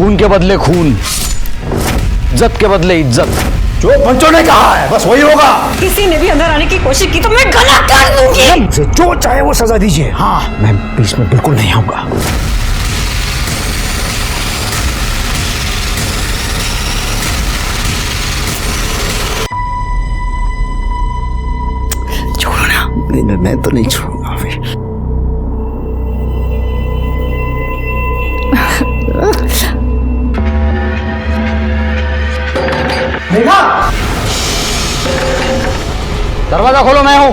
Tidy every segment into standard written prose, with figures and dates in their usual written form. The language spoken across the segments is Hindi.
खून के बदले खून, इज्जत के बदले इज्जत। जो पंचों ने कहा है बस वही होगा। किसी ने भी अंदर आने की कोशिश की तो मैं गला काट दूंगी। मुझे जो चाहे वो सजा दीजिए। हाँ, मैं बीच में बिल्कुल नहीं आऊंगा। छोड़ना नहीं, मैं तो नहीं छोड़ूंगा फिर। मेघा, दरवाजा खोलो, मैं हूं।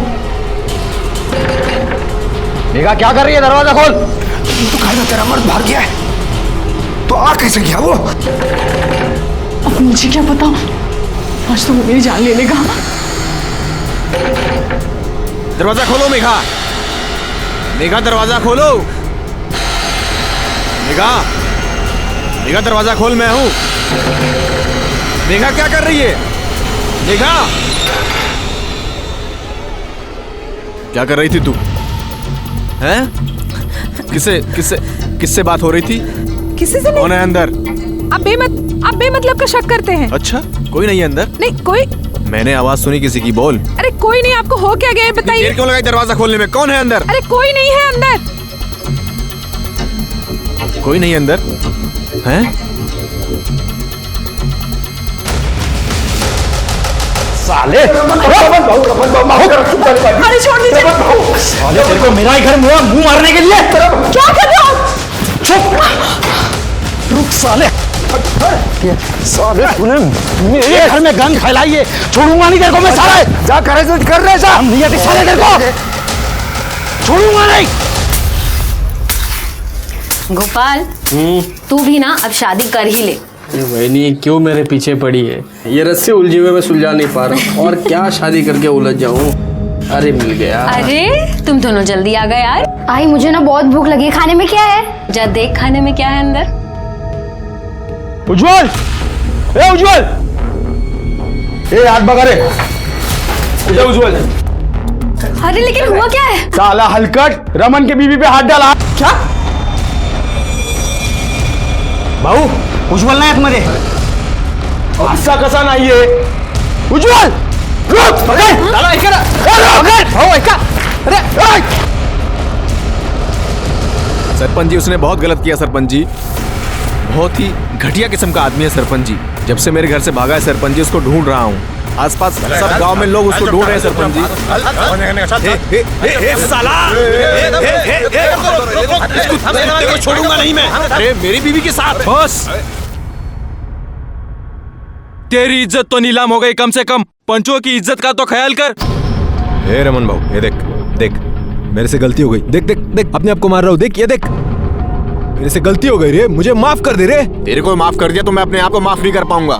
मेघा क्या कर रही है? दरवाजा खोल। तो कहा था तेरा मर्द भाग गया है, तो आ कैसे गया वो? अब मुझे क्या पता, आज तो वो मेरी जान ले लेगा। दरवाजा खोलो मेघा, मेघा दरवाजा खोलो। मेघा, मेघा दरवाजा खोल, मैं हूं। मेघा क्या कर रही है? मेघा क्या कर रही थी तू? हैं? किससे किससे किससे बात हो रही थी? किसी से कौन है अंदर? आप बेमतलब का शक करते हैं। अच्छा, कोई नहीं है अंदर? नहीं कोई। मैंने आवाज सुनी किसी की, बोल। अरे कोई नहीं, आपको हो क्या गया बताइए। देर क्यों लगाई दरवाजा खोलने में? कौन है अंदर? अरे कोई नहीं है अंदर। कोई नहीं अंदर? हैं? साले, अरे छोड़ दीजिए। साले तेरे को मेरा ही घर मुंह मारने के लिए? क्या कर रहे हो? चुप, रुक साले। साले तूने मेरे घर में गंद फैलाई है, छोड़ूंगा नहीं तेरे को मैं। साले जा कर रहे जा, हम नहीं आते साले तेरे को छोड़ूंगा नहीं। गोपाल, तू भी ना अब शादी कर ही ले। वही क्यों मेरे पीछे पड़ी है? ये रस्से उलझे हुए मैं सुलझा नहीं पा रहा हूँ, और क्या शादी करके उलझ जाऊँ। अरे मिल गया। अरे तुम दोनों जल्दी आ गए यार। आई मुझे ना बहुत भूख लगी, खाने में क्या है? जा देख खाने में क्या है अंदर। उज्जवल, ए उज्जवल, ए हाथ भगा रे। उज्जवल, अरे लेकिन हुआ क्या है? साला हलकट रमन के बीवी पे हाथ डाला। क्या भाऊ? उज्जवल नाही आतमध्ये, असा कसा नाहीये? उज्जवल रुक, दादा ऐका ना, भाऊ ऐका। अरे सरपंच जी, उसने बहुत गलत किया सरपंच जी। बहुत ही घटिया किस्म का आदमी है सरपंच जी। जब से मेरे घर से भागा है सरपंच जी, उसको ढूंढ रहा हूँ। आसपास सब गांव में लोग उसको ढूंढ रहे हैं सरपंच जी। छोड़ूंगा नहीं मैं। अरे मेरी बीवी के साथ। बस, तेरी इज्जत तो नीलाम हो गई, कम से कम पंचों की इज्जत का तो ख्याल कर। हे रमन भाऊ, ये देख देख, मेरे से गलती हो गई। देख देख देख, अपने आप को मार रहा हूँ। देख ये देख, मेरे से गलती हो गई रे, मुझे माफ कर दे रे। तेरे को माफ कर दिया तो मैं अपने आप को माफ नहीं कर पाऊंगा,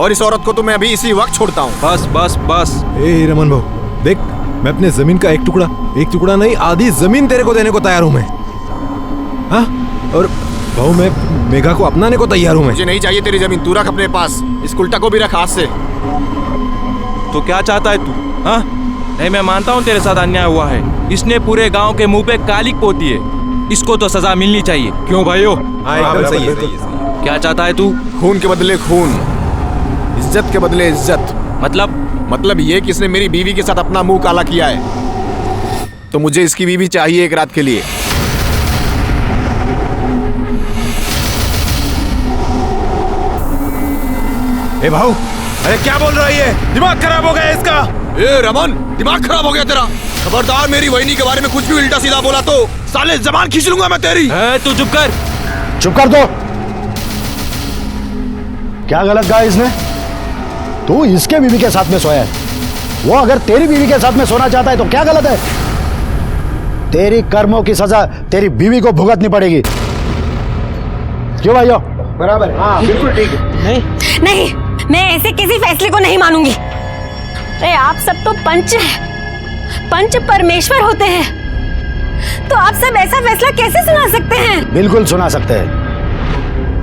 और इस औरत को तो मैं अभी इसी वक्त छोड़ता हूँ। बस बस बस। ए रमन भाऊ देख, मैं अपने जमीन का एक टुकड़ा नहीं, आधी जमीन तेरे को देने को तैयार हूँ मैं। हाँ, और भाऊ मैं मेघा को अपनाने को तैयार हूँ मैं। मुझे नहीं चाहिए तेरी जमीन, तू रख अपने पास। इस उल्टा को भी रख हाथ से। तो क्या चाहता है तू? हाँ, नहीं मैं मानता हूँ तेरे साथ अन्याय हुआ है। इसने पूरे गांव के मुंह पे कालिक पोती है, इसको तो सजा मिलनी चाहिए। क्यों भाइयों? हाँ, सही है। क्या चाहता है तू? खून के बदले खून, इज्जत के बदले इज्जत। मतलब ये कि इसने मेरी बीवी के साथ अपना मुंह काला किया है, तो मुझे इसकी बीवी चाहिए एक रात के लिए। ए भाऊ, अरे क्या बोल रहा है ये? दिमाग खराब हो गया इसका। ए रमन, दिमाग खराब हो गया तेरा। खबरदार मेरी वहिनी के बारे में कुछ भी उल्टा सीधा बोला तो साले जबान खींच लूंगा मैं तेरी। तू चुप कर। चुप कर दो। क्या गलत कहा इसने? तू इसके बीवी के साथ में सोया है, वो अगर तेरी बीवी के साथ में सोना चाहता है तो क्या गलत है? तेरी कर्मों की सजा तेरी बीवी को भुगतनी पड़ेगी। क्यों भाइयों? बराबर है। हाँ बिल्कुल ठीक है। नहीं, मैं ऐसे किसी फैसले को नहीं मानूंगी। अरे आप सब तो पंच परमेश्वर होते हैं, तो आप सब ऐसा फैसला कैसे सुना सकते हैं? बिल्कुल सुना सकते हैं।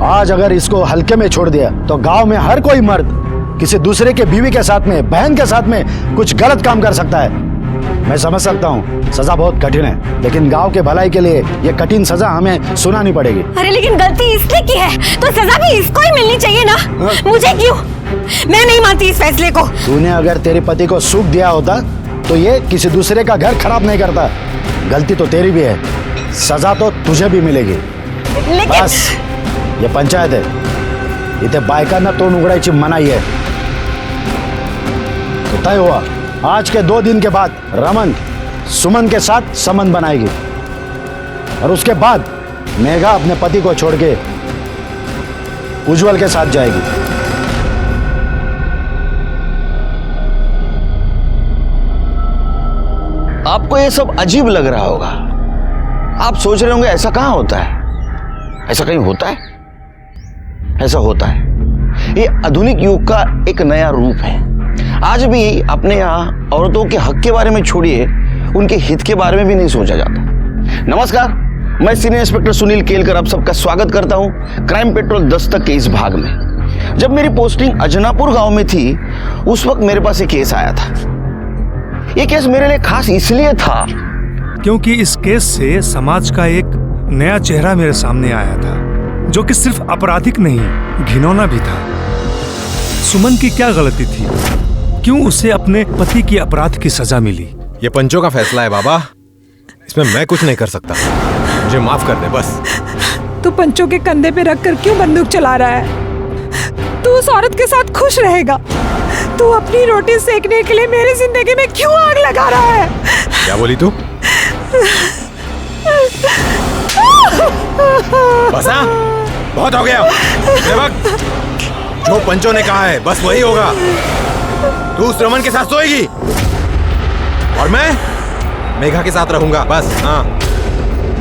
आज अगर इसको हल्के में छोड़ दिया तो गांव में हर कोई मर्द किसी दूसरे के बीवी के साथ में, बहन के साथ में कुछ गलत काम कर सकता है। मैं समझ सकता हूँ सजा बहुत कठिन है, लेकिन गांव के भलाई के लिए ये कठिन सजा हमें सुनानी पड़ेगी। अरे लेकिन गलती इसने की है तो सजा भी इसको ही मिलनी चाहिए ना। मुझे क्यों? मैं नहीं मानती इस फैसले को। तूने अगर तेरे पति को सुख दिया होता तो ये किसी दूसरे का घर खराब नहीं करता। गलती तो तेरी भी है, सजा तो तुझे भी मिलेगी। लेकिन बस ये पंचायत है, इथे बायकांना तोंड उघडायची मनाई है। तो तय हुआ, आज के 2 दिन के बाद रमन सुमन के साथ संबंध बनाएगी और उसके बाद मेघा अपने पति को छोड़ के उज्जवल के साथ जाएगी। आपको ये सब अजीब लग रहा होगा। आप सोच रहे होंगे ऐसा कहां होता है, ऐसा कहीं होता है? ऐसा होता है। ये आधुनिक युग का एक नया रूप है। आज भी अपने यहाँ औरतों के हक के बारे में छोड़िए, उनके हित के बारे में भी नहीं सोचा जाता। नमस्कार, मैं सीनियर इंस्पेक्टर सुनील केलकर आप सबका स्वागत करता हूं क्राइम पेट्रोल दस्तक के इस भाग में। जब मेरी पोस्टिंग अजनापुर गांव में थी, उस वक्त मेरे पास एक केस आया था। ये केस मेरे लिए खास इसलिए था क्योंकि इस केस से समाज का एक नया चेहरा मेरे सामने आया था, जो कि सिर्फ आपराधिक नहीं, घिनौना भी था। सुमन की क्या गलती थी? क्यों उसे अपने पति की अपराध की सजा मिली? ये पंचों का फैसला है बाबा, इसमें मैं कुछ नहीं कर सकता। मुझे माफ कर दे बस। तू पंचों के कंधे पे रखकर क्यों बंदूक चला रहा है? तू उस औरत के साथ खुश रहेगा? तू अपनी रोटी सेकने के लिए मेरी जिंदगी में क्यों आग लगा रहा है? क्या बोली तू? बस हाँ, बहुत हो गया। सेवक, जो पंचों ने कहा है बस वही होगा। तू उस रमन के साथ सोएगी और मैं मेघा के साथ रहूंगा, बस। हाँ,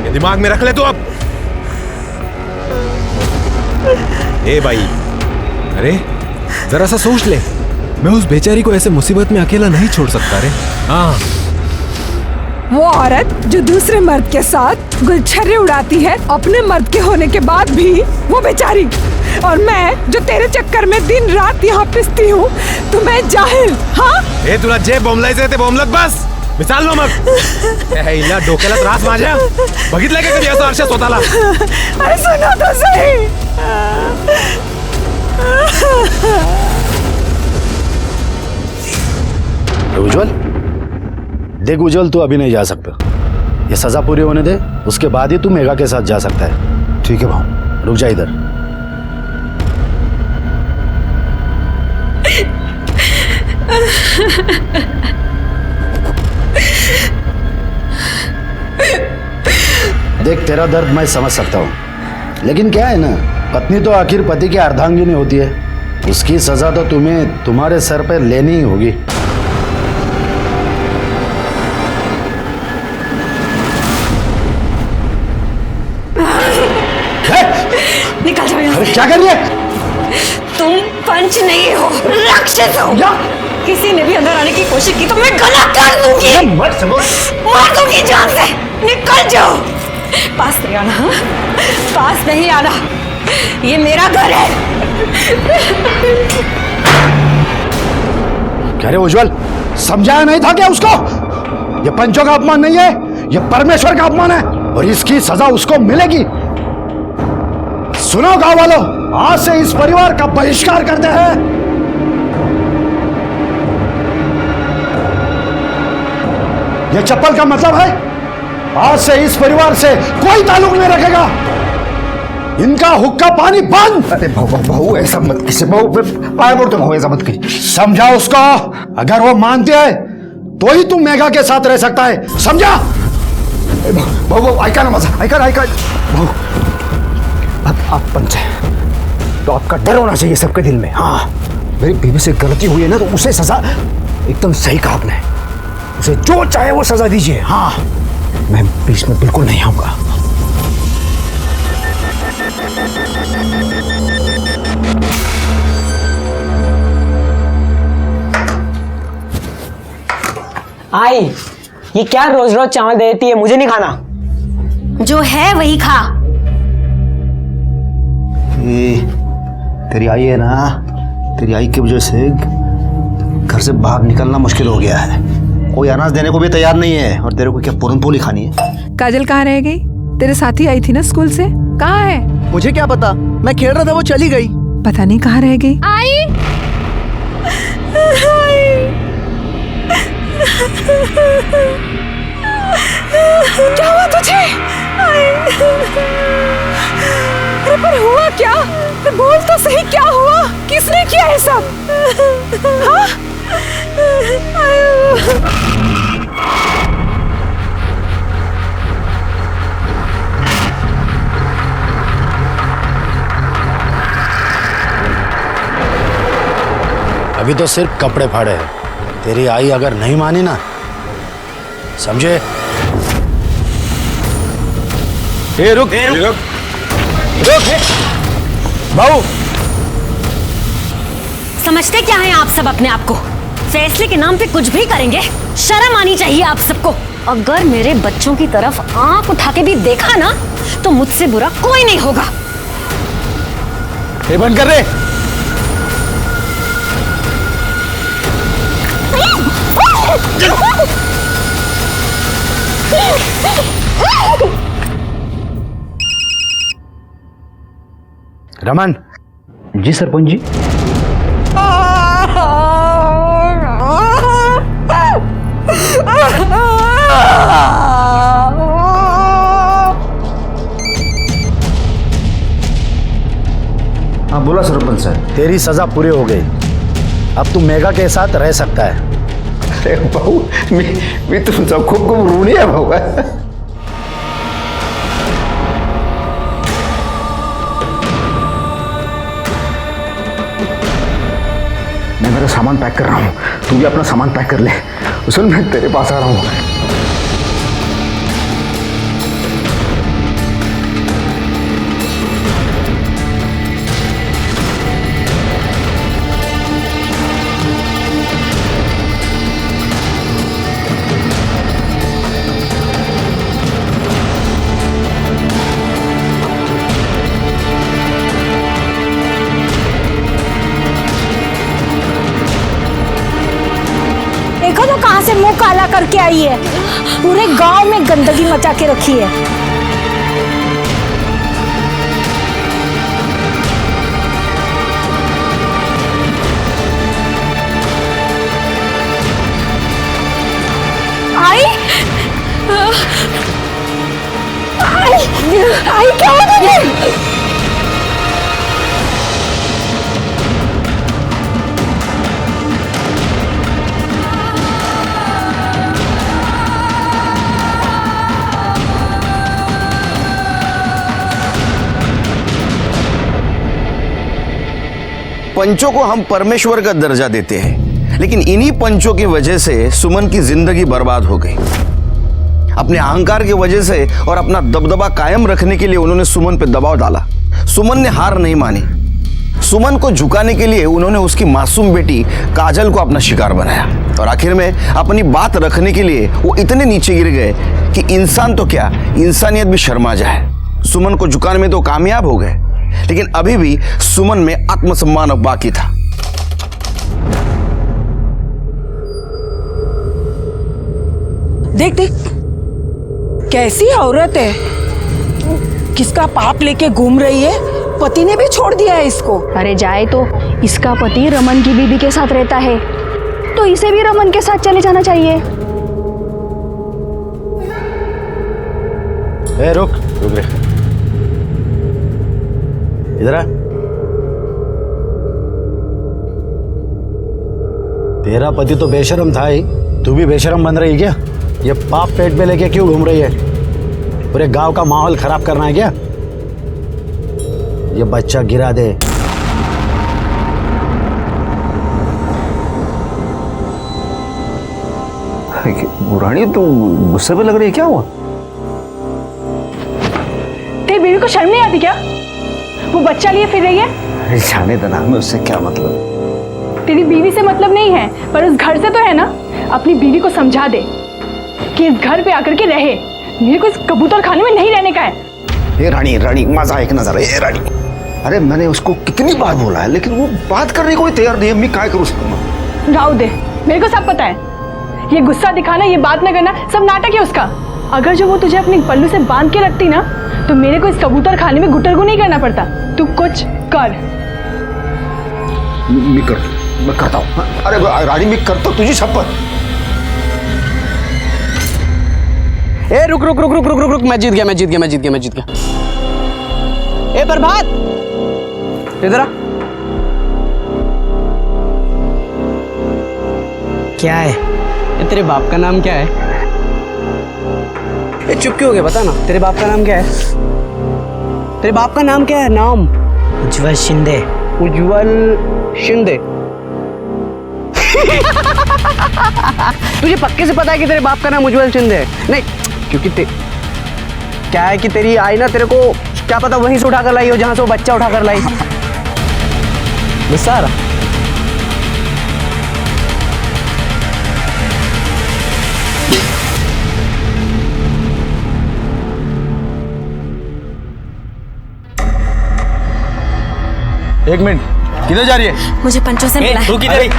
ये दिमाग में रख ले तू अब। ए भाई, अरे जरा सा सोच ले, मैं उस बेचारी को ऐसे मुसीबत में अकेला नहीं छोड़ सकता रे। हाँ, वो औरत जो दूसरे मर्द के साथ गुलछर्रे उड़ाती है अपने मर्द के होने के बाद भी, वो बेचारी। और मैं जो तेरे चक्कर में दिन रात यहाँ पिसती हूँ, तो मैं जाहिल? हाँ, ए तुला जे बोंबलायचे ते बोंबलत बस, मिसाल नो मग। हिला डोक्याला त्रास माझ्या, बघितलं का कधी असं अर्षा स्वतःला? अरे सुनो तो सही। उज्जवल, देख उज्जवल, तू अभी नहीं जा सकता। ये सजा पूरी होने दे, उसके बाद ही तू मेघा के साथ जा सकता है। ठीक है भाऊ, रुक जा इधर। देख, तेरा दर्द मैं समझ सकता हूँ, लेकिन क्या है ना, पत्नी तो आखिर पति की अर्धांगिनी होती है। उसकी सजा तो तुम्हें तुम्हारे सर पे लेनी ही होगी। निकल जाओ यहाँ अरे से। क्या कर रही है? तुम पंच नहीं हो, राक्षस हो। किसी ने भी अंदर आने की कोशिश की तो मैं गला काट दूंगी, मार दूंगी जान से। निकल जाओ, पास नहीं आना। हाँ? पास नहीं आना, ये मेरा घर है। कह रहे उज्जवल, समझाया नहीं था क्या उसको? ये पंचों का अपमान नहीं है, ये परमेश्वर का अपमान है और इसकी सजा उसको मिलेगी। सुनो गांव वालों, आज से इस परिवार का बहिष्कार करते हैं। यह चप्पल का मतलब है, आज से इस परिवार से कोई ताल्लुक नहीं रखेगा। इनका हुक्का पानी बंद। अरे बहू ऐसा मत कीजिए, बहू पाया पड़ता हूँ, ऐसा मत कीजिए। समझा उसको, अगर वो मानते है तो ही तुम मेघा के साथ रह सकता है, समझा? बहू ऐका ना माझा, ऐका बहू, आप पंच है तो आपका डर होना चाहिए सबके दिल में। हाँ, मेरी बीवी से गलती हुई है ना, तो उसे सजा, एकदम सही कहा आपने, उसे जो चाहे वो सजा दीजिए। हाँ, मैं बीच में बिल्कुल नहीं आऊंगा। आई, ये क्या रोज रोज चावल देती है? मुझे नहीं खाना। जो है वही खा। तेरी आई है ना, तेरी आई की वजह से घर से बाहर निकलना मुश्किल हो गया है। कोई अनाज देने को भी तैयार नहीं है। और तेरे को क्या पूरन पोली खानी है? काजल कहाँ रह गई? तेरे साथी आई थी ना स्कूल से, कहाँ है? मुझे क्या पता, मैं खेल रहा था, वो चली गई। पता नहीं कहाँ रह गई। आई क्या हुआ तुझे? अरे पर हुआ क्या? बोल तो सही, क्या हुआ? किसने किया है सब? हाँ? अभी तो सिर्फ कपड़े फाड़े हैं। तेरी आई अगर नहीं मानी ना, समझे? रुक भाऊ। समझते क्या हैं आप सब अपने आप को? फैसले के नाम पे कुछ भी करेंगे? शर्म आनी चाहिए आप सबको। अगर मेरे बच्चों की तरफ आंख उठा के भी देखा ना तो मुझसे बुरा कोई नहीं होगा। ये बंद कर दे। रमन। जी सरपंच जी। हाँ बोला सरपंच साहब। तेरी सजा पूरी हो गई, अब तू मेघा के साथ रह सकता है। अरे भाऊ, मी तुमचा खूप खूप ऋणी आहे भाऊ। मैं मेरा सामान पैक कर रहा हूँ, तू भी अपना सामान पैक कर ले। सुन, मैं तेरे पास आ रहा हूँ। देखो तो कहां से मुंह काला करके आई है। पूरे गांव में गंदगी मचा के रखी है। आई आई क्या हो गया? पंचों को हम परमेश्वर का दर्जा देते हैं, लेकिन इन्हीं पंचों की वजह से सुमन की जिंदगी बर्बाद हो गई। अपने अहंकार की वजह से और अपना दबदबा कायम रखने के लिए उन्होंने सुमन पर दबाव डाला। सुमन ने हार नहीं मानी। सुमन को झुकाने के लिए उन्होंने उसकी मासूम बेटी काजल को अपना शिकार बनाया, और आखिर में अपनी बात रखने के लिए वो इतने नीचे गिर गए कि इंसान तो क्या, इंसानियत भी शर्मा जाए। सुमन को झुकाने में तो कामयाब हो गए, लेकिन अभी भी सुमन में आत्मसम्मान अब बाकी था। देख देख कैसी औरत है, किसका पाप लेके घूम रही है। पति ने भी छोड़ दिया है इसको। अरे जाए तो, इसका पति रमन की बीवी के साथ रहता है, तो इसे भी रमन के साथ चले जाना चाहिए। ए रुक रुक रे, इधर आ। तेरा पति तो बेशरम था ही, तू भी बेशरम बन रही है क्या? ये पाप पेट पे लेके क्यों घूम रही है? पूरे गांव का माहौल खराब करना है क्या? ये बच्चा गिरा दे। रानी तू गुस्से पे लग रही है, क्या हुआ? तेरी बीवी को शर्म नहीं आती क्या? वो बच्चा लिए फिर रही है। अरे जाने देना, हमें उससे क्या मतलब? तेरी बीवी से मतलब नहीं है, पर उस घर से तो है ना। अपनी बीवी को समझा दे कि इस घर पे आकर के रहे। मेरे को इस कबूतर खाने में नहीं रहने का है। ये रानी रानी मजा एक नजर है। रानी, अरे मैंने उसको कितनी बार बोला है, लेकिन वो बात करने को ही तैयार नहीं है। मैं क्या करूँ? राव दे, मेरे को सब पता है। ये गुस्सा दिखाना, ये बात न करना, सब नाटक है उसका। अगर जो वो तुझे अपने पल्लू से बांध के रखती ना, तो मेरे को इस कबूतर खाने में गुटरगु नहीं करना पड़ता। तू कुछ कर। मैं करता हूँ। अरे रानी, मैं करता हूँ, तुझी शपथ। ए रुक रुक रुक रुक रुक रुक रुक, मैं जीत गया। ए प्रभात, इधर आ। क्या है? ए, तेरे बाप का नाम क्या है? ए, चुप क्यों हो गया? बता ना, तेरे बाप का नाम क्या है? तेरे बाप का नाम क्या है? नाम? उज्जवल शिंदे। तुझे पक्के से पता है कि तेरे बाप का नाम उज्जवल शिंदे है? नहीं, क्योंकि क्या है कि तेरी आई ना, तेरे को क्या पता वहीं से उठा कर लाई हो जहां से वो बच्चा उठा कर लाई। गुस्सा आ रहा? एक मिनट, किधर जा रही है? मुझे पंचों से मिला है। तू किधर?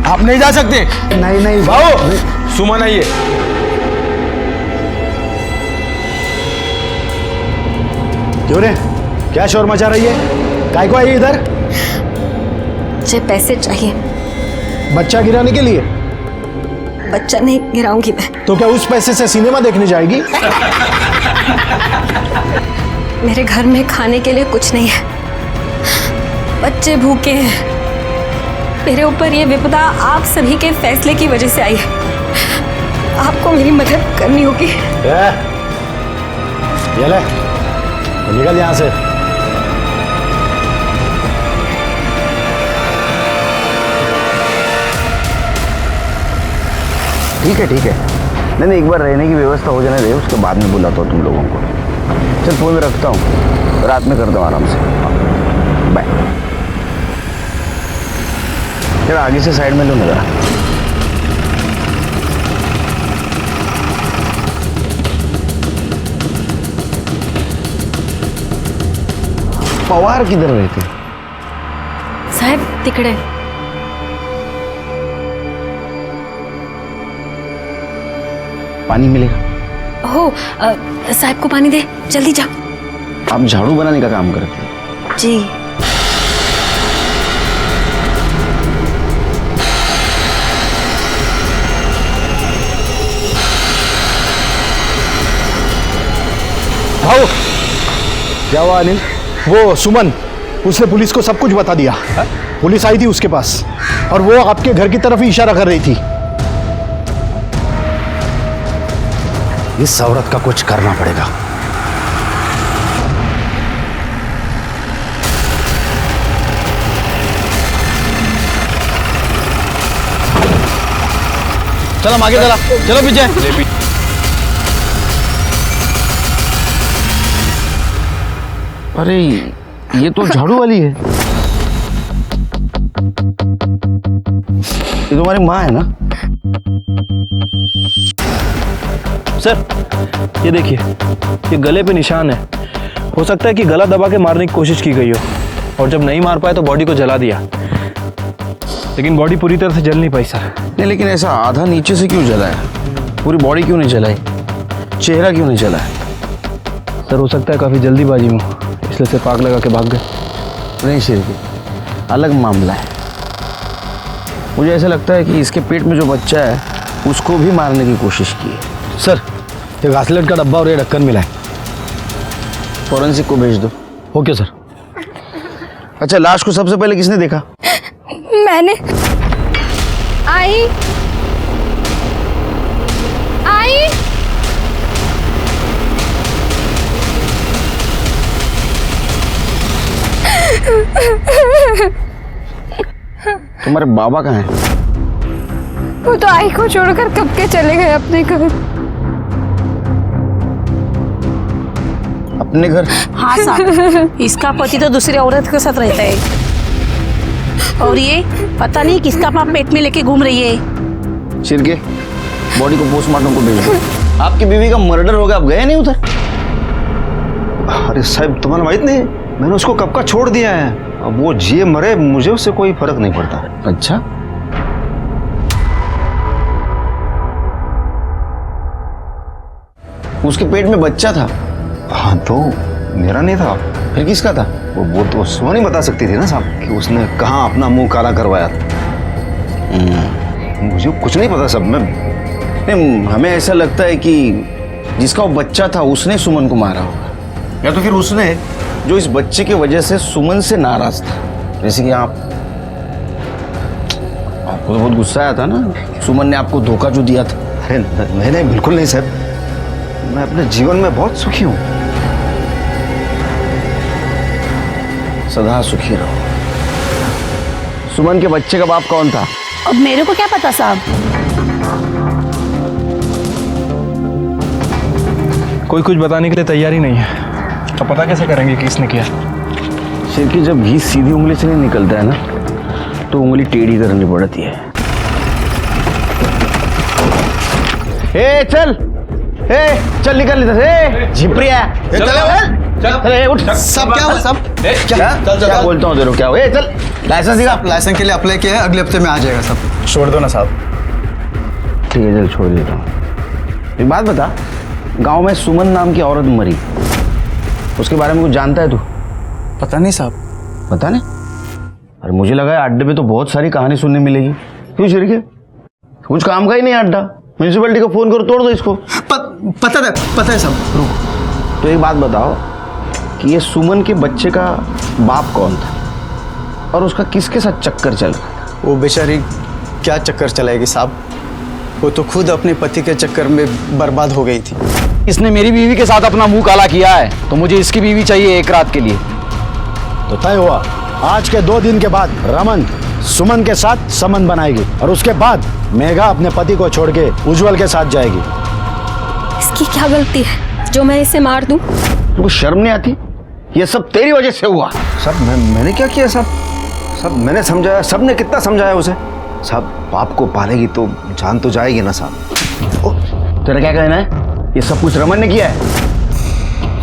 आप नहीं जा सकते। नहीं भाऊ, सुमन आई है। क्यों रे, क्या शोर मचा रही है? काय को आई इधर? मुझे पैसे चाहिए। बच्चा गिराने के लिए? बच्चा नहीं गिराऊंगी मैं। तो क्या उस पैसे से सिनेमा देखने जाएगी? मेरे घर में खाने के लिए कुछ नहीं है, बच्चे भूखे हैं। मेरे ऊपर ये विपदा आप सभी के फैसले की वजह से आई है। आपको मेरी मदद करनी होगी। ये ले, निकल यहां से। ठीक है। नहीं, एक बार रहने की व्यवस्था हो जाने दे, उसके बाद में बुलाता हूँ तुम लोगों को। चल फोन में रखता हूँ, रात में करता हूँ आराम से। बाय। जरा आगे से साइड में लो ना। पवार किधर रहते? साहब तिकड़े। पानी मिलेगा? हो साहब को पानी दे, जल्दी जाओ। आप झाड़ू बनाने का काम करते हैं? जी। भाऊ, क्या हुआ अनिल? वो सुमन, उसने पुलिस को सब कुछ बता दिया। पुलिस आई थी उसके पास और वो आपके घर की तरफ ही इशारा कर रही थी। इस औरत का कुछ करना पड़ेगा। चलो आगे चला, चलो पीछे। अरे ये तो झाड़ू वाली है। ये तुम्हारी माँ है ना? सर ये देखिए, ये गले पे निशान है। हो सकता है कि गला दबा के मारने की कोशिश की गई हो और जब नहीं मार पाए तो बॉडी को जला दिया, लेकिन बॉडी पूरी तरह से जल नहीं पाई सर। नहीं, लेकिन ऐसा आधा नीचे से क्यों जलाया? पूरी बॉडी क्यों नहीं जलाई? चेहरा क्यों नहीं जला? सर हो सकता है काफ़ी जल्दीबाजी में, इसलिए से पाग लगा के भाग गए। नहीं शेरगी, अलग मामला है। मुझे ऐसा लगता है कि इसके पेट में जो बच्चा है उसको भी मारने की कोशिश की है। सर, ये घासलेट का डब्बा और ये ढक्कन मिला है, फॉरेंसिक को भेज दो। Okay sir. अच्छा, लाश को सबसे पहले किसने देखा? मैंने। आई तुम्हारे बाबा कहाँ हैं? वो तो आई को छोड़कर कब के चले गए अपने घर। अपने घर? हाँ साहब, इसका पति तो दूसरी औरत के साथ रहता है और ये पता नहीं किसका पाप पेट में लेके घूम रही है। सिरके, बॉडी को पोस्टमार्टम को भेज दो। आपकी बीवी का मर्डर हो गया, आप गए नहीं उधर? अरे साहब, तुम्हारा माहित नहीं, मैंने उसको कब का छोड़ दिया है। अब वो जिए मरे, मुझे उससे कोई फर्क नहीं पड़ता। अच्छा, उसके पेट में बच्चा था। हाँ तो मेरा नहीं था। फिर किसका था? वो तो सुमन ही बता सकती थी ना साहब कि उसने कहाँ अपना मुंह काला करवाया था। मुझे कुछ नहीं पता सब में। नहीं, हमें ऐसा लगता है कि जिसका वो बच्चा था उसने सुमन को मारा होगा, या तो फिर उसने जो इस बच्चे की वजह से सुमन से नाराज था। जैसे कि आपको तो बहुत गुस्सा आया था ना, सुमन ने आपको धोखा जो दिया था। अरे नहीं नहीं, बिल्कुल नहीं साहब, मैं अपने जीवन में बहुत सुखी हूँ। सदा सुखी रहो। सुमन के बच्चे का बाप कौन था? अब मेरे को क्या पता साहब। कोई कुछ बताने के लिए तैयार ही नहीं है, तो पता कैसे करेंगे कि किसने किया। सिर की जब घी सीधी उंगली से नहीं निकलता है ना, तो उंगली टेढ़ी करनी पड़ती है। ए चल, चल निकल इधर से, झिपरिया। चल उठ। सब क्या हुआ सब? क्या बोलता हूँ तेरे को, क्या हुआ? चल, लाइसेंस दिखा। लाइसेंस के लिए अप्लाई किया है, अगले हफ्ते में आ जाएगा सब। छोड़ दो ना साहब। ठीक है चल, छोड़ देता हूँ। एक बात बता, गांव में सुमन नाम की औरत मरी, उसके बारे में कुछ जानता है तू? पता नहीं साहब। पता नहीं? अरे मुझे लगा है अड्डे पे तो बहुत सारी कहानी सुनने मिलेगी। क्यों शिरके, कुछ काम का ही नहीं अड्डा। म्यूनसिपैलिटी को फोन करो, तोड़ दो इसको। पता है सब। रुक, तो एक बात बताओ कि ये सुमन के बच्चे का बाप कौन था और उसका किसके साथ चक्कर चल रहा था? वो बेचारी क्या चक्कर चलाएगी साहब, वो तो खुद अपने पति के चक्कर में बर्बाद हो गई थी। इसने मेरी बीवी के साथ अपना मुंह काला किया है, तो मुझे इसकी बीवी चाहिए एक रात के लिए। तो तय हुआ, आज के 2 दिन के बाद रमन सुमन के साथ संबंध बनाएगी और उसके बाद मेघा अपने पति को छोड़ के उज्जवल के साथ जाएगी। इसकी क्या गलती है जो मैं इसे मार दूं? तुमको शर्म नहीं आती? ये सब तेरी वजह से हुआ। साहब मैंने क्या किया साहब? सब मैंने समझाया, सब ने कितना समझाया उसे। साहब बाप को पालेगी तो जान तो जाएगी ना साहब। तेरा क्या कहना है? ये सब कुछ रमन ने किया है?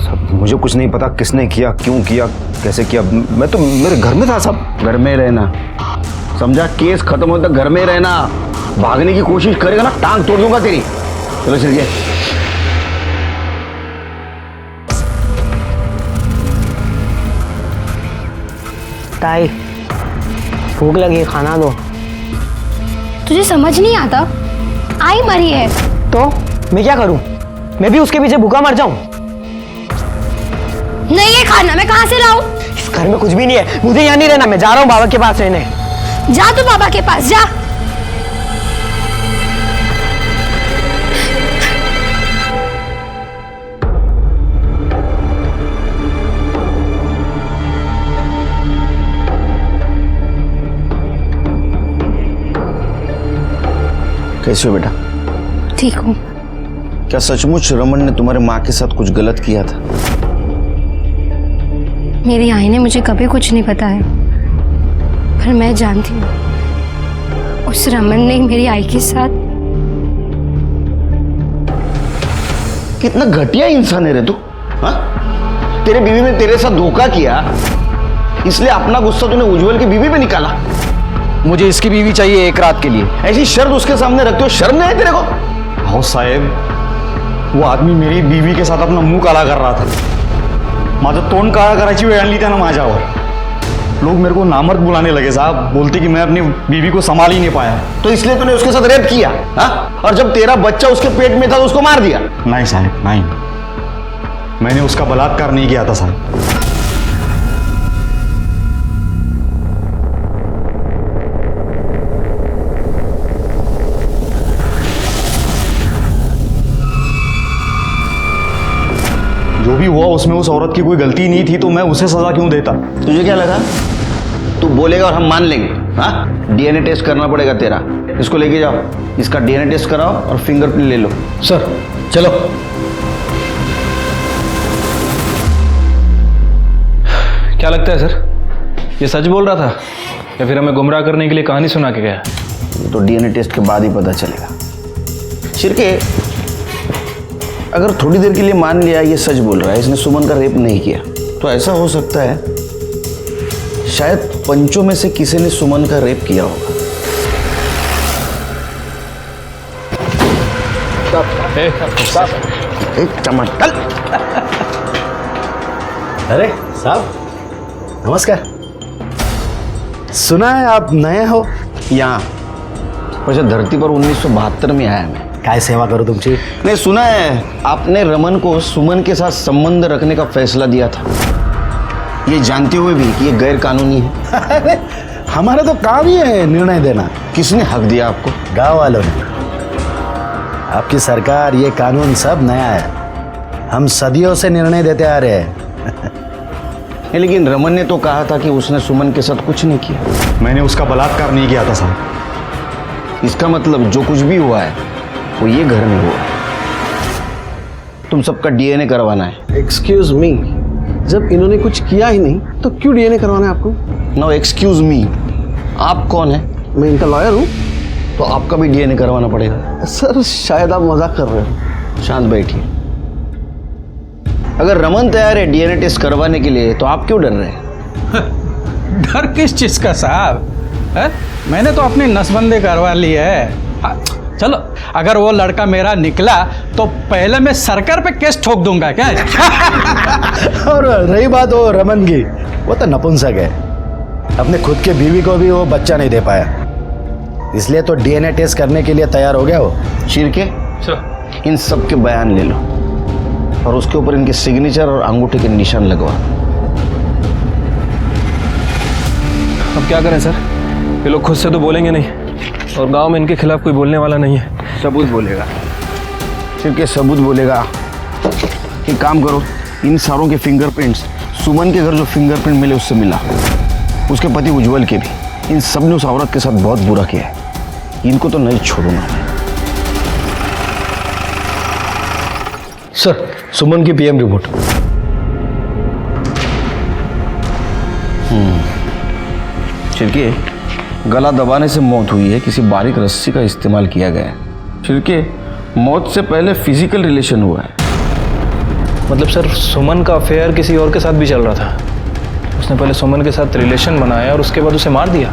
साहब मुझे कुछ नहीं पता किसने किया, क्यों किया, कैसे किया। मैं तो मेरे घर में था साहब। घर में रहना, समझा? केस खत्म होने तक घर में रहना। भागने की कोशिश करेगा ना, टांग तोड़ दूंगा तेरी। चलो चलिए। ताई भूख लगी, खाना दो। तुझे समझ नहीं आता? आई मरी है तो मैं क्या करूं? मैं भी उसके पीछे भूखा मर जाऊं? नहीं है खाना, मैं कहाँ से लाऊं? इस घर में कुछ भी नहीं है, मुझे यहाँ नहीं रहना। मैं जा रहा हूँ बाबा के पास रहने। जा तू बाबा के पास जा। कैसे हो बेटा? ठीक हूँ। क्या सचमुच रमन ने तुम्हारे माँ के साथ कुछ गलत किया था? मेरी आई ने मुझे कभी कुछ नहीं बताया, पर मैं जानती हूँ उस रमन ने मेरी आई के साथ। कितना घटिया इंसान है रे तू, हाँ? तेरे बीवी ने तेरे साथ धोखा किया, इसलिए अपना गुस्सा तूने उज्जवल की बीवी पे निकाला। मुझे इसकी बीवी चाहिए एक रात के लिए। ऐसी शर्त उसके सामने रखते हो, शर्म नहीं है तेरे को? हाँ साहेब, वो आदमी मेरी बीवी के साथ अपना मुंह काला कर रहा था। माझं तोंड काळा करायची वेळ आणली त्यानं माझ्यावर। लोग मेरे को नामर्द बुलाने लगे साहब, बोलते कि मैं अपनी बीवी को संभाल ही नहीं पाया। तो इसलिए तूने उसके साथ रेप किया, हाँ? और जब तेरा बच्चा उसके पेट में था तो उसको मार दिया? नहीं साहब नहीं, मैंने उसका बलात्कार नहीं किया था साहब। जो भी हुआ उसमें उस औरत की कोई गलती नहीं थी, तो मैं उसे सजा क्यों देता? तुझे क्या लगा तू बोलेगा और हम मान लेंगे? हाँ, डीएनए टेस्ट करना पड़ेगा तेरा। इसको लेके जाओ, इसका डीएनए टेस्ट कराओ और फिंगरप्रिंट ले लो। सर चलो। क्या लगता है सर, ये सच बोल रहा था या फिर हमें गुमराह करने के लिए कहानी सुना के गया? तो डीएनए टेस्ट के बाद ही पता चलेगा। शिरके, अगर थोड़ी देर के लिए मान लिया ये सच बोल रहा है, इसने सुमन का रेप नहीं किया, तो ऐसा हो सकता है शायद पंचों में से किसी ने सुमन का रेप किया होगा। एक चमटल। अरे साहब नमस्कार। सुना है आप नए हो यहाँ वैसे धरती पर 1972 में आया मैं। काय सेवा करूं तुमची? नहीं, सुना है आपने रमन को सुमन के साथ संबंध रखने का फैसला दिया था, ये जानते हुए भी कि ये गैर कानूनी है। हमारा तो काम ही है निर्णय देना। किसने हक दिया आपको? गांव वालों ने। आपकी सरकार, ये कानून सब नया है। हम सदियों से निर्णय देते आ रहे हैं। लेकिन रमन ने तो कहा था कि उसने सुमन के साथ कुछ नहीं किया। मैंने उसका बलात्कार नहीं किया था साहब। इसका मतलब जो कुछ भी हुआ है वो ये घर में हुआ है। तुम सबका डीएनए करवाना है। एक्सक्यूज मी, जब इन्होंने कुछ किया ही नहीं तो क्यों डीएनए करवाना है आपको? नो एक्सक्यूज मी, आप कौन है? मैं इनका लॉयर हूँ। तो आपका भी डीएनए करवाना पड़ेगा। सर शायद आप मजाक कर रहे हो। शांत बैठिए। अगर रमन तैयार है डीएनए टेस्ट करवाने के लिए तो आप क्यों डर रहे हैं? डर किस चीज का साहब है? मैंने तो अपनी नसबंदी करवा ली है। चलो, अगर वो लड़का मेरा निकला तो पहले मैं सरकार पे केस ठोक दूंगा क्या? और रही बात वो रमन की, वो तो नपुंसक है। अपने खुद के बीवी को भी वो बच्चा नहीं दे पाया, इसलिए तो डीएनए टेस्ट करने के लिए तैयार हो गया वो। शिरके, इन सब के बयान ले लो और उसके ऊपर इनके सिग्नेचर और अंगूठे के निशान लगवा। अब क्या करें सर? ये लोग खुद से तो बोलेंगे नहीं और गांव में इनके खिलाफ कोई बोलने वाला नहीं है। सबूत बोलेगा। शिरके सबूत बोलेगा। एक काम करो, इन सारों के फिंगरप्रिंट्स सुमन के घर जो फिंगरप्रिंट मिले उससे मिला, उसके पति उज्जवल के भी। इन सब ने उस औरत के साथ बहुत बुरा किया है, इनको तो नहीं छोड़ूंगा मैं। सर, सुमन की पीएम रिपोर्ट। छिड़के, गला दबाने से मौत हुई है, किसी बारीक रस्सी का इस्तेमाल किया गया है। छिड़के, मौत से पहले फिजिकल रिलेशन हुआ है। मतलब सर, सुमन का अफेयर किसी और के साथ भी चल रहा था। उसने पहले सुमन के साथ रिलेशन बनाया और उसके बाद उसे मार दिया।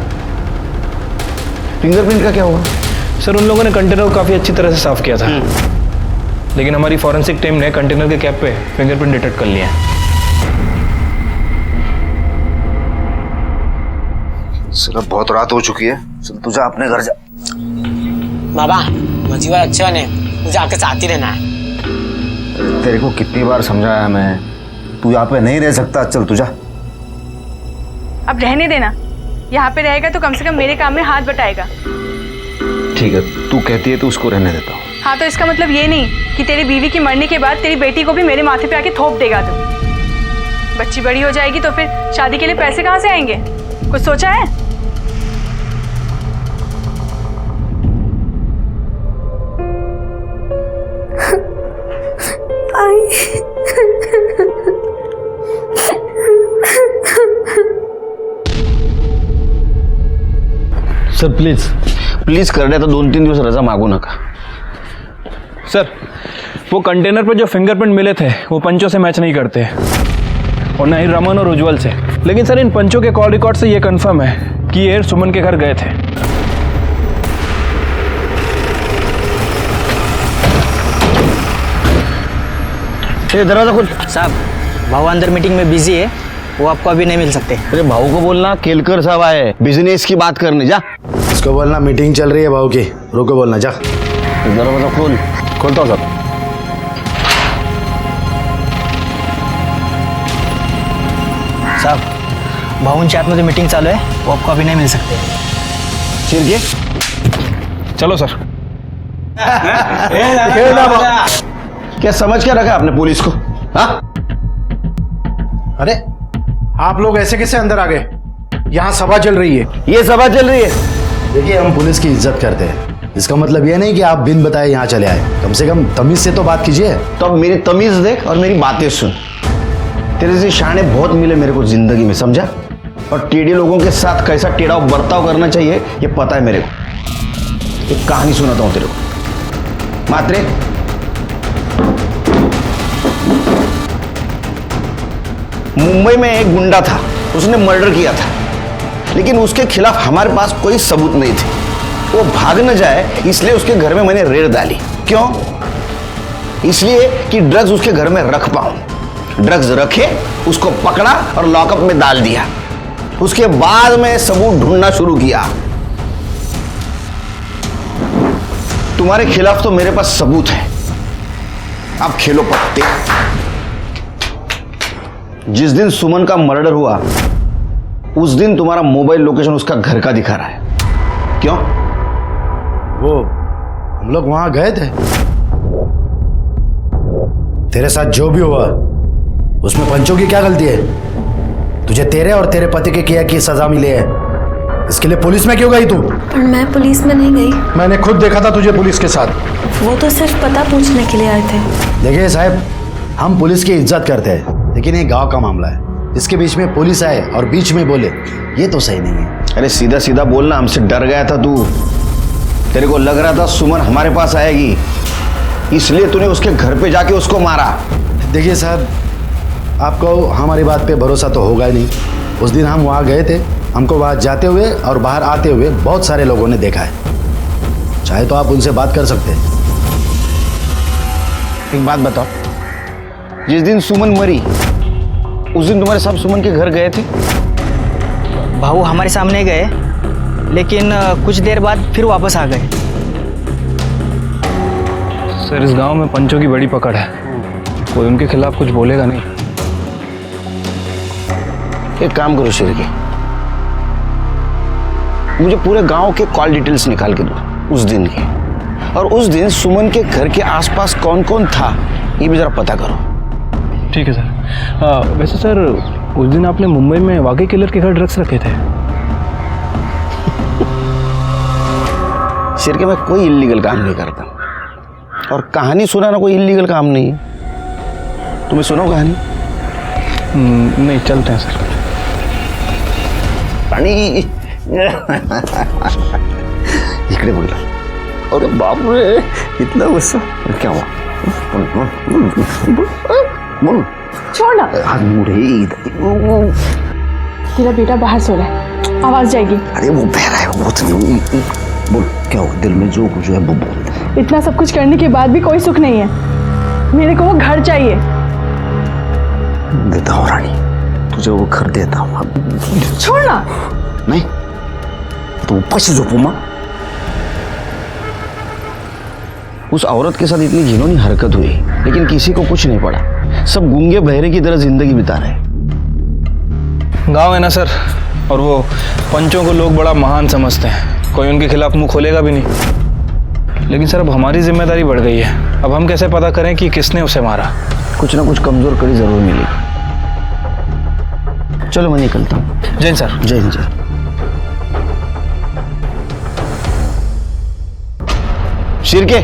फिंगरप्रिंट का क्या हुआ? सर, उन लोगों ने कंटेनर को काफ़ी अच्छी तरह से साफ किया था, लेकिन हमारी फॉरेंसिक टीम ने कंटेनर के कैप पे फिंगरप्रिंट डिटेक्ट कर लिए हैं। सिर्फ बहुत रात हो चुकी है, चल तू जा अपने घर जा। बाबा, मजीवा अच्छा ने मुझे आपके साथ ही रहना है। तेरे को कितनी बार समझाया मैं, तू यहाँ पे नहीं रह सकता, चल तू जा। अब रहने देना, यहाँ पे रहेगा तो कम से कम मेरे काम में हाथ बटाएगा। ठीक है, तू कहती है तो उसको रहने देता हूँ। हाँ, तो इसका मतलब ये नहीं कि तेरी बीवी की मरने के बाद तेरी बेटी को भी मेरे माथे पे आके थोप देगा तू। बच्ची बड़ी हो जाएगी तो फिर शादी के लिए पैसे कहाँ से आएंगे? कुछ सोचा है? सर प्लीज कर दे, तो 2-3 दिवस रजा मांगू नका। सर, वो कंटेनर पर जो फिंगरप्रिंट मिले थे वो पंचों से मैच नहीं करते और ना ही रमन और उज्जवल से। लेकिन सर, इन पंचों के कॉल रिकॉर्ड से ये कंफर्म है कि ये सुमन के घर गए थे। दरवाजा खोल। साहब, भाऊ अंदर मीटिंग में बिजी है, वो आपको अभी नहीं मिल सकते। अरे भाऊ को बोलना केलकर साहब आए बिजनेस की बात करने। जा, इसको बोलना मीटिंग चल रही है भाऊ की, रुको बोलना। जा, दरवाजा खोल। खोलता हूँ सर। साहब, भाऊ चैट में जो मीटिंग चालू है वो आपको अभी नहीं मिल सकते। चिरके, चलो सर। क्या समझ के रखा आपने पुलिस को? हाँ? अरे आप लोग ऐसे कैसे अंदर आ गए? यहाँ सभा चल रही है। ये सभा चल रही है। देखिए, हम पुलिस की इज्जत करते हैं, इसका मतलब ये नहीं कि आप बिन बताए यहाँ चले आए। कम से कम तमीज से तो बात कीजिए। तो अब मेरी तमीज देख और मेरी बातें सुन। तेरे से शाने बहुत मिले मेरे को जिंदगी में, समझा? और टेढ़े लोगों के साथ कैसा टेढ़ा बर्ताव करना चाहिए ये पता है मेरे को। एक कहानी सुनाता हूँ तेरे को। मात्रे, मुंबई में एक गुंडा था, उसने मर्डर किया था, लेकिन उसके खिलाफ हमारे पास कोई सबूत नहीं थे। वो भाग न जाए इसलिए उसके घर में मैंने रेड डाली। क्यों? इसलिए कि ड्रग्स उसके घर में रख पाऊं। ड्रग्स रखे, उसको पकड़ा और लॉकअप में डाल दिया। उसके बाद में सबूत ढूंढना शुरू किया। तुम्हारे खिलाफ तो मेरे पास सबूत है। अब खेलो पत्ते। जिस दिन सुमन का मर्डर हुआ उस दिन तुम्हारा मोबाइल लोकेशन उसका घर का दिखा रहा है। क्यों? वो हम लोग वहां गए थे। तेरे साथ जो भी हुआ उसमें पंचों की क्या गलती है? तुझे तेरे और तेरे पति के किया की सजा मिली है, इसके लिए पुलिस में क्यों गई तू? पर मैं पुलिस में नहीं गई। मैंने खुद देखा था तुझे पुलिस के साथ। वो तो सिर्फ पता पूछने के लिए आए थे। देखिए साहब, हम पुलिस की इज्जत करते हैं, लेकिन ये गांव का मामला है। इसके बीच में पुलिस आए और बीच में बोले, ये तो सही नहीं है। अरे सीधा सीधा बोलना। हमसे डर गया था तू। तेरे को लग रहा था सुमन हमारे पास आएगी, इसलिए तूने उसके घर पे जाके उसको मारा। देखिए साहब, आपको हमारी बात पे भरोसा तो होगा ही नहीं। उस दिन हम वहाँ गए थे, हमको वहाँ जाते हुए और बाहर आते हुए बहुत सारे लोगों ने देखा है। चाहे तो आप उनसे बात कर सकते हैं। एक बात बताओ, जिस दिन सुमन मरी उस दिन तुम्हारे साहब सुमन के घर गए थे? भाऊ हमारे सामने गए, लेकिन कुछ देर बाद फिर वापस आ गए। सर, इस गांव में पंचों की बड़ी पकड़ है, कोई उनके खिलाफ कुछ बोलेगा नहीं। एक काम करो शिरके, मुझे पूरे गांव के कॉल डिटेल्स निकाल के दो उस दिन के, और उस दिन सुमन के घर के आसपास कौन कौन था ये भी जरा पता करो। ठीक है सर। वैसे सर, उस दिन आपने मुंबई में वाकई किलर के घर ड्रग्स रखे थे? शिरके, मैं कोई इल्लीगल काम नहीं करता, और कहानी सुनाना कोई इल्लीगल काम नहीं है। तुम्हें सुनो कहानी? नहीं, चलते हैं सर। पानी इकडे बोला। अरे बाप रे, इतना गुस्सा क्या हुआ? बोल। छोड़ ना। तेरा बेटा बाहर सो रहा है, आवाज जाएगी। अरे वो बह रहा है, वो बोल क्या हुआ? दिल में जो कुछ है वो बोल। इतना सब कुछ करने के बाद भी कोई सुख नहीं है। मेरे को वो घर चाहिए। देता हूँ रानी, तुझे वो घर देता हूँ। छोड़ ना। नहीं तो ऊपर से झोंपू माँ। उस औरत के साथ इतनी घिनौनी हरकत हुई, लेकिन किसी को कुछ नहीं पड़ा। सब गूंगे बहरे की तरह जिंदगी बिता रहे। गांव है ना सर, और वो पंचों को लोग बड़ा महान समझते हैं, कोई उनके खिलाफ मुंह खोलेगा भी नहीं। लेकिन सर, अब हमारी जिम्मेदारी बढ़ गई है। अब हम कैसे पता करें कि किसने उसे मारा? कुछ ना कुछ कमजोर कड़ी जरूर मिलेगी। चलो मैं निकलता हूँ। जय हिंद सर। जय हिंद। शिरके।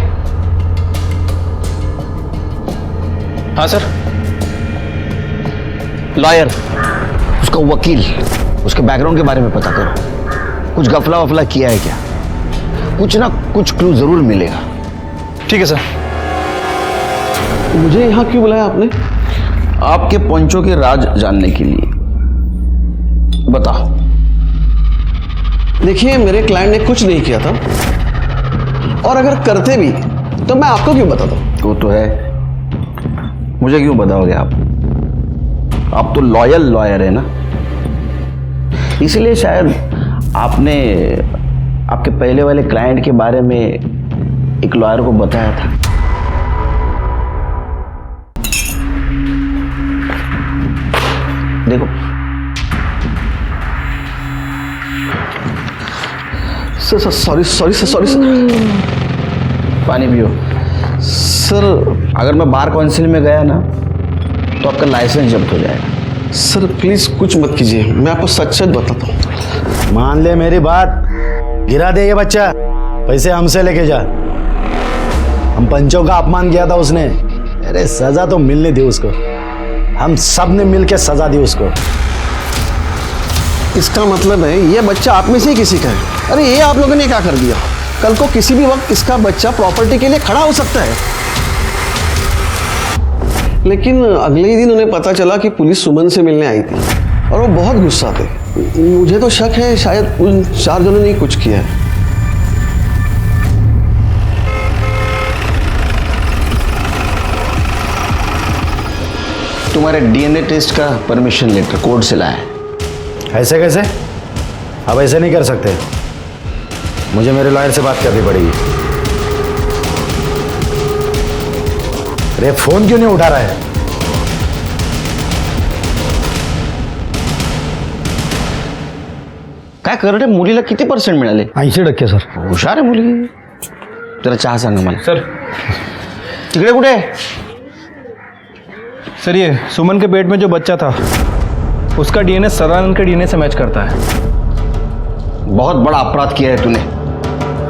हाँ सर। लॉयर, उसका वकील, उसके बैकग्राउंड के बारे में पता करो। कुछ गफला वफला किया है क्या? कुछ ना कुछ क्लू जरूर मिलेगा। ठीक है सर। मुझे यहाँ क्यों बुलाया आपने? आपके पंचों के राज जानने के लिए। बताओ। देखिए, मेरे क्लाइंट ने कुछ नहीं किया था, और अगर करते भी तो मैं आपको क्यों बताता? वो तो है, मुझे क्यों बताओगे आप? आप तो लॉयल लॉयर है ना, इसलिए शायद आपने आपके पहले वाले क्लाइंट के बारे में एक लॉयर को बताया था। देखो सॉरी पानी पियो। सर, अगर मैं बार काउंसिल में गया ना तो आपका लाइसेंस जब्त हो जाएगा। सर प्लीज कुछ मत कीजिए, मैं आपको सच सच बताता हूँ। मान ले मेरी बात, गिरा दे ये बच्चा, पैसे हमसे लेके जा। हम पंचों का अपमान किया था उसने, अरे सजा तो मिलने दी उसको। हम सब ने मिलकर सजा दी उसको। इसका मतलब है ये बच्चा आप में से ही किसी का है। अरे ये आप लोगों ने क्या कर दिया? कल को किसी भी वक्त इसका बच्चा प्रॉपर्टी के लिए खड़ा हो सकता है। लेकिन अगले ही दिन उन्हें पता चला कि पुलिस सुमन से मिलने आई थी, और वो बहुत गुस्सा थे। मुझे तो शक है शायद उन 4 जनों ने कुछ किया है। तुम्हारे डीएनए टेस्ट का परमिशन लेटर कोर्ट से लाया है। ऐसे कैसे? अब ऐसे नहीं कर सकते, मुझे मेरे लॉयर से बात करनी पड़ेगी। अरे फोन क्यों नहीं उठा रहा है? काय करडे मुलीला किती % मिळाले? 80% सर. हुशार आहे मुलगी. जरा चहा सांगा मला. सर तिकडे कुठे? सर ये सुमन के पेट में जो बच्चा था उसका डीएनए सदानंद के डीएनए से मैच करता है। बहुत बड़ा अपराध किया है तूने।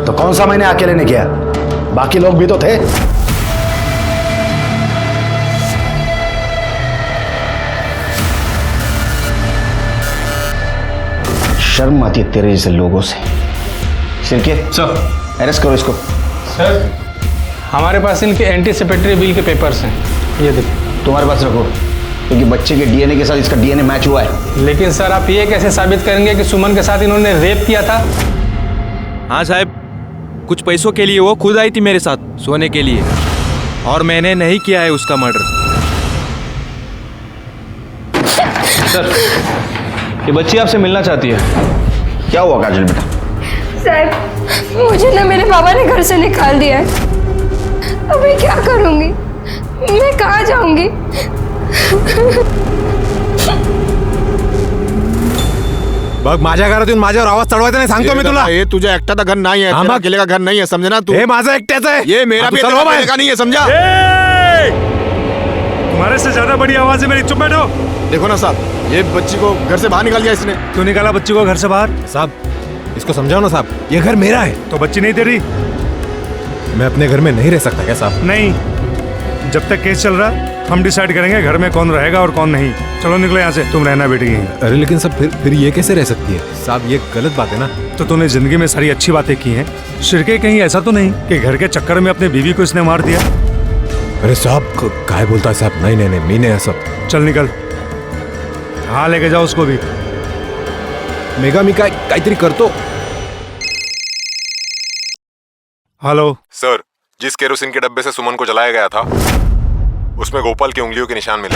तो कौन सा मैंने अकेले ने किया? बाकी लोग भी तो थे। शर्म आती है तेरे जैसे लोगों से। शिरके सर अरेस्ट करो इसको। सर हमारे पास इनके एंटीसिपेटरी बिल के पेपर्स हैं, ये देखिए। तुम्हारे पास रखो, क्योंकि बच्चे के डीएनए के साथ इसका डीएनए मैच हुआ है। लेकिन सर आप ये कैसे साबित करेंगे कि सुमन के साथ इन्होंने रेप किया था? हाँ साहब, कुछ पैसों के लिए वो खुद आई थी मेरे साथ सोने के लिए, और मैंने नहीं किया है उसका मर्डर। सर ये बच्ची आपसे मिलना चाहती है। क्या हुआ काजल बेटा? साहब मुझे ना मेरे बाबा ने घर से निकाल दिया है, अब मैं क्या करूंगी? मैं कहाँ जाऊंगी? बघ माझ्या घरात येऊन माझ्यावर आवाज चढवायचा नाही, सांगतो मी तुला. हे तुझ्या एकट्याचा घर नाही आहे, तेरा अकेले का घर नहीं है, समझे ना तू? हे माझा एकट्याचा आहे. ये मेरा भी चलो अकेले का नहीं है, समझा? तुम्हारे से ज्यादा बड़ी आवाज है मेरी, चुप बैठो। देखो ना साहब, ये बच्ची को घर से बाहर निकाल दिया इसने। क्यों निकाला बच्ची को घर से बाहर? साहब इसको समझाओ ना साहब, ये घर मेरा है। तो बच्ची नहीं तेरी? मैं अपने घर में नहीं रह सकता क्या साहब? नहीं, जब तक केस चल रहा हम डिसाइड करेंगे घर में कौन रहेगा और कौन नहीं। चलो निकलो यहाँ से, तुम रहना बेटी यहीं। अरे लेकिन सब फिर ये कैसे रह सकती है साहब? ये गलत बात है ना। तो तूने जिंदगी में सारी अच्छी बातें की हैं, शिरके कहीं ऐसा तो नहीं कि घर के चक्कर में अपने बीवी को इसने मार दिया? अरे साहब काय बोलता है साहब? नहीं नहीं नहीं, मी नहीं ऐसा। चल निकल, हाँ लेके जाओ उसको भी। मेगा मी काहीतरी करतो। हेलो सर, जिस केरोसिन के डब्बे से सुमन को जलाया गया था उसमें गोपाल की उंगलियों के निशान मिले।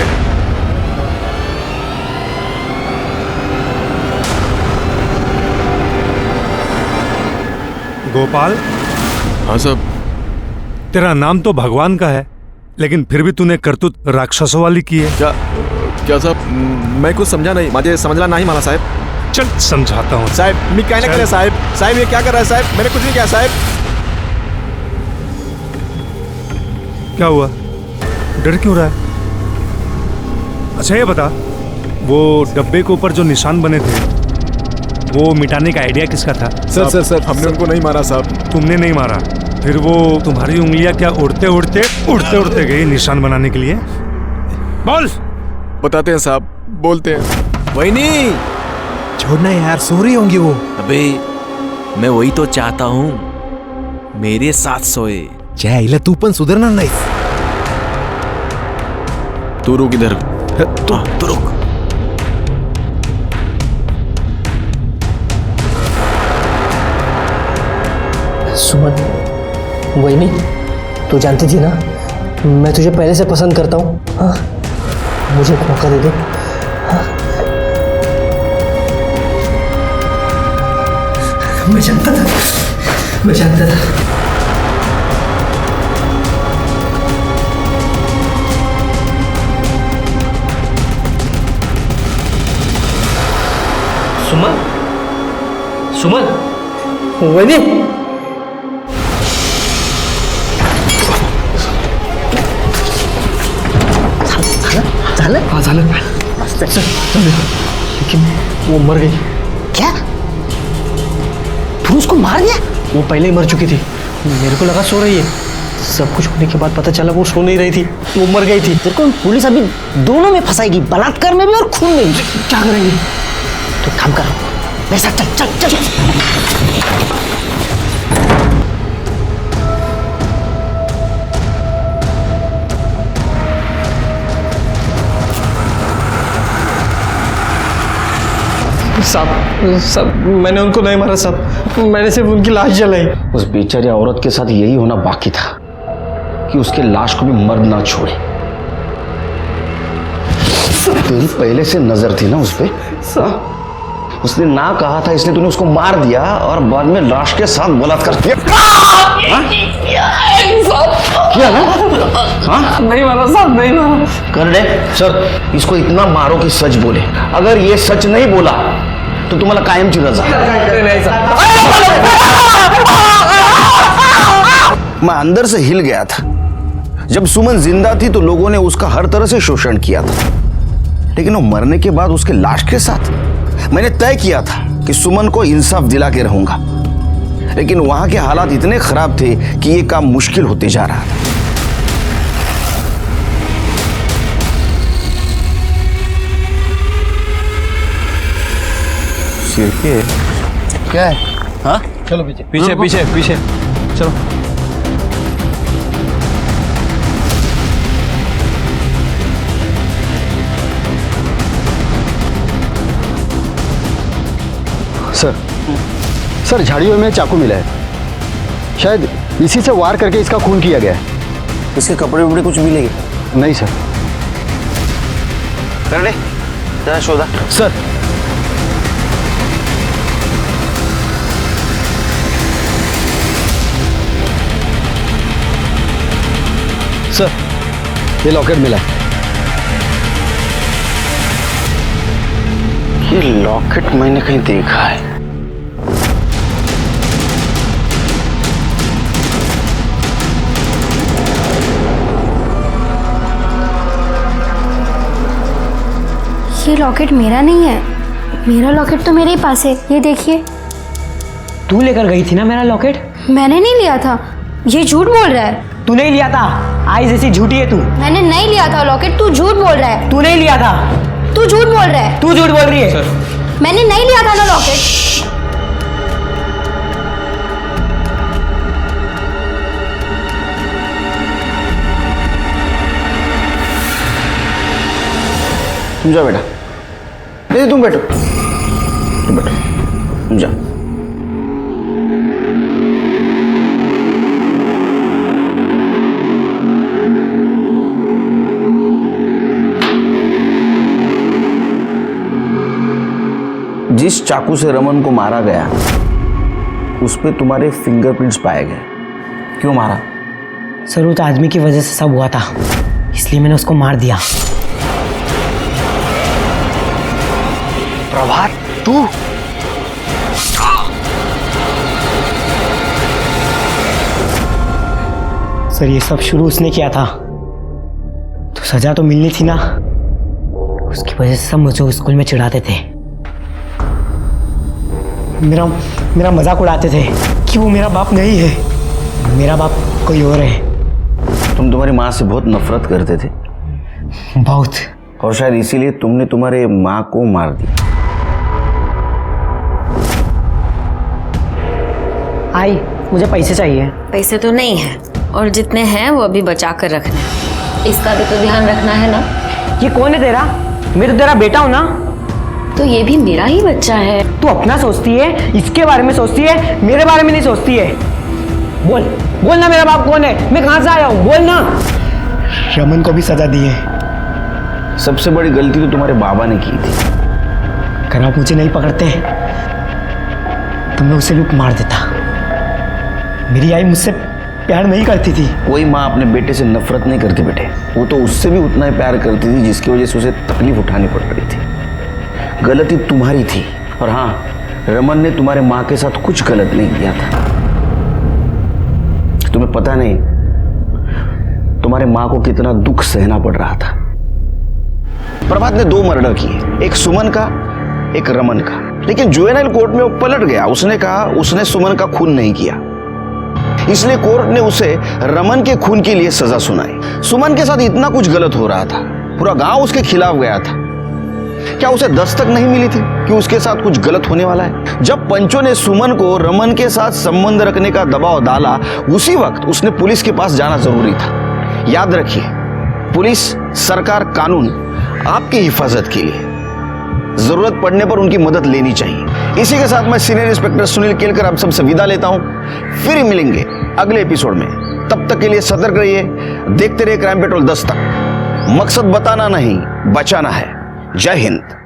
गोपाल? हाँ साहब। तेरा नाम तो भगवान का है, लेकिन फिर भी तूने करतूत राक्षसों वाली की है। क्या साहब? मैं कुछ समझा नहीं, मुझे समझला नहीं माना साहब। चल समझाता हूँ साहब। मैं क्या नहीं कर रहा साहब? साहब ये क्या कर रहा है साहब? मैंने कुछ नहीं किया साहब। क्या हुआ, डर क्यों रहा है? अच्छा ये बता, वो डब्बे के ऊपर जो निशान बने थे वो मिटाने का आइडिया किसका था? सर हमने उनको नहीं मारा साहब। तुमने नहीं मारा? फिर वो तुम्हारी उंगलियां क्या उड़ते उड़ते गई निशान बनाने के लिए? बोल। बताते हैं साहब, बोलते हैं। वही नहीं, छोड़ना यार, सो रही होंगी वो। अबे मैं वही तो चाहता हूँ, मेरे साथ सोए। चाहे तू पण सुधारणार नाही। तू रुक इधर। तू रुक। सुमन, वही नहीं, तू जानती थी ना मैं तुझे पहले से पसंद करता हूँ। हाँ, मुझे एक मौका दे दे। हाँ? मैं जानता था। सुमन, वही झालं? हाँ झालं। लेकिन वो मर गई। क्या? तू उसको मार दिया? वो पहले ही मर चुकी थी, मेरे को लगा सो रही है। सब कुछ होने के बाद पता चला वो सो नहीं रही थी, वो मर गई थी। तेरे को पुलिस अभी दोनों में फंसाएगी, बलात्कार में भी और खून में भी। क्या करेंगे? तो काम करो, मेरे साथ चल चल चल। सब मैंने उनको नहीं मारा साहब, मैंने सिर्फ उनकी लाश जलाई। उस बेचारी औरत के साथ यही होना बाकी था कि उसके लाश को भी मर्द ना छोड़े। तेरी पहले से नजर थी ना उस पे? उसने ना कहा था इसलिए तूने उसको मार दिया और बाद में लाश के साथ बलात्कार किया। क्या ना? हाँ? नहीं मारा साहब, नहीं मारा। कर दे सर, इसको इतना मारो कि सच बोले। अगर ये सच नहीं बोला तो तुम्हाला कायमची रजा। मैं अंदर से हिल गया था। जब सुमन जिंदा थी तो लोगों ने उसका हर तरह से शोषण किया था, लेकिन वो मरने के बाद उसके लाश के साथ मैंने तय किया था कि सुमन को इंसाफ दिला के रहूंगा, लेकिन वहां के हालात इतने खराब थे कि ये काम मुश्किल होते जा रहा था। सिर के क्या है? हाँ, चलो पीछे पीछे पीछे पीछे चलो। सर झाड़ियों में चाकू मिला है, शायद इसी से वार करके इसका खून किया गया है। इसके कपड़े वपड़े कुछ मिलेंगे? नहीं सर। कर ले जरा शोधा। सर सर ये लॉकेट मिला है। ये लॉकेट मैंने कहीं देखा है। ये लॉकेट मेरा नहीं है, मेरा लॉकेट तो मेरे ही पास है। ये देखिए। तू लेकर गई थी ना मेरा लॉकेट? मैंने नहीं लिया था, ये झूठ बोल रहा है। तू नहीं लिया था, आई जैसी झूठी है तू। मैंने नहीं लिया था लॉकेट, तू झूठ बोल रहा है। तू नहीं लिया था, तू झूठ बोल रहा है। तू झूठ बोल रही है। मैंने नहीं लिया था ना लॉकेट। तुम जाओ बेटा। नहीं तुम बैठो, तुम बैठो, तुम जाओ। जिस चाकू से रमन को मारा गया उस पे तुम्हारे फिंगरप्रिंट्स पाए गए। क्यों मारा? सर उस आदमी की वजह से सब हुआ था, इसलिए मैंने उसको मार दिया। प्रभात तू? सर ये सब शुरू उसने किया था, तो सजा तो मिलनी थी ना। उसकी वजह से सब मुझे स्कूल में चिढ़ाते थे, मेरा मजाक उड़ाते थे कि वो मेरा बाप नहीं है, मेरा बाप कोई और है। तुम तुम्हारी माँ से बहुत नफरत करते थे? बहुत। और शायद इसीलिए तुमने तुम्हारे माँ को मार दिया। आई मुझे पैसे चाहिए। पैसे तो नहीं है, और जितने हैं वो अभी बचा कर रखने हैं। इसका भी तो ध्यान रखना है ना। ये कौन है तेरा? मैं तो तेरा बेटा हूँ ना। तो ये भी मेरा ही बच्चा है। तू अपना सोचती है, इसके बारे में सोचती है, मेरे बारे में नहीं सोचती है। बोल बोल ना मेरा बाप कौन है, मैं कहाँ से आया हूँ, बोल ना। रमन को भी सजा दी है। सबसे बड़ी गलती तो तुम्हारे बाबा ने की थी। अगर आप मुझे नहीं पकड़ते तो मैं उसे भी मार देता। मेरी आई मुझसे प्यार नहीं करती थी। कोई माँ अपने बेटे से नफरत नहीं करती बेटे, वो तो उससे भी उतना ही प्यार करती थी जिसकी वजह से उसे तकलीफ उठानी पड़ रही थी। गलती तुम्हारी थी। और हाँ, रमन ने तुम्हारे माँ के साथ कुछ गलत नहीं किया था। तुम्हें पता नहीं तुम्हारे माँ को कितना दुख सहना पड़ रहा था। प्रभात ने 2 मर्डर किए, एक सुमन का एक रमन का, लेकिन जुवेनाइल कोर्ट में वो पलट गया। उसने कहा उसने सुमन का खून नहीं किया, इसलिए कोर्ट ने उसे रमन के खून के लिए सजा सुनाई। सुमन के साथ इतना कुछ गलत हो रहा था, पूरा गांव उसके खिलाफ गया था। क्या उसे दस्तक नहीं मिली थी कि उसके साथ कुछ गलत होने वाला है? जब पंचों ने सुमन को रमन के साथ संबंध रखने का दबाव डाला, उसी वक्त उसने पुलिस के पास जाना जरूरी था। याद रखिए, पुलिस, सरकार, कानून आपकी हिफाजत के लिए, जरूरत पड़ने पर उनकी मदद लेनी चाहिए। इसी के साथ मैं सीनियर इंस्पेक्टर सुनील केलकर आप सबसे विदा लेता हूं। फिर मिलेंगे अगले एपिसोड में। तब तक के लिए सतर्क रहिए, देखते रहिए क्राइम पेट्रोल 10 तक। मकसद बताना नहीं, बचाना है। जय हिंद।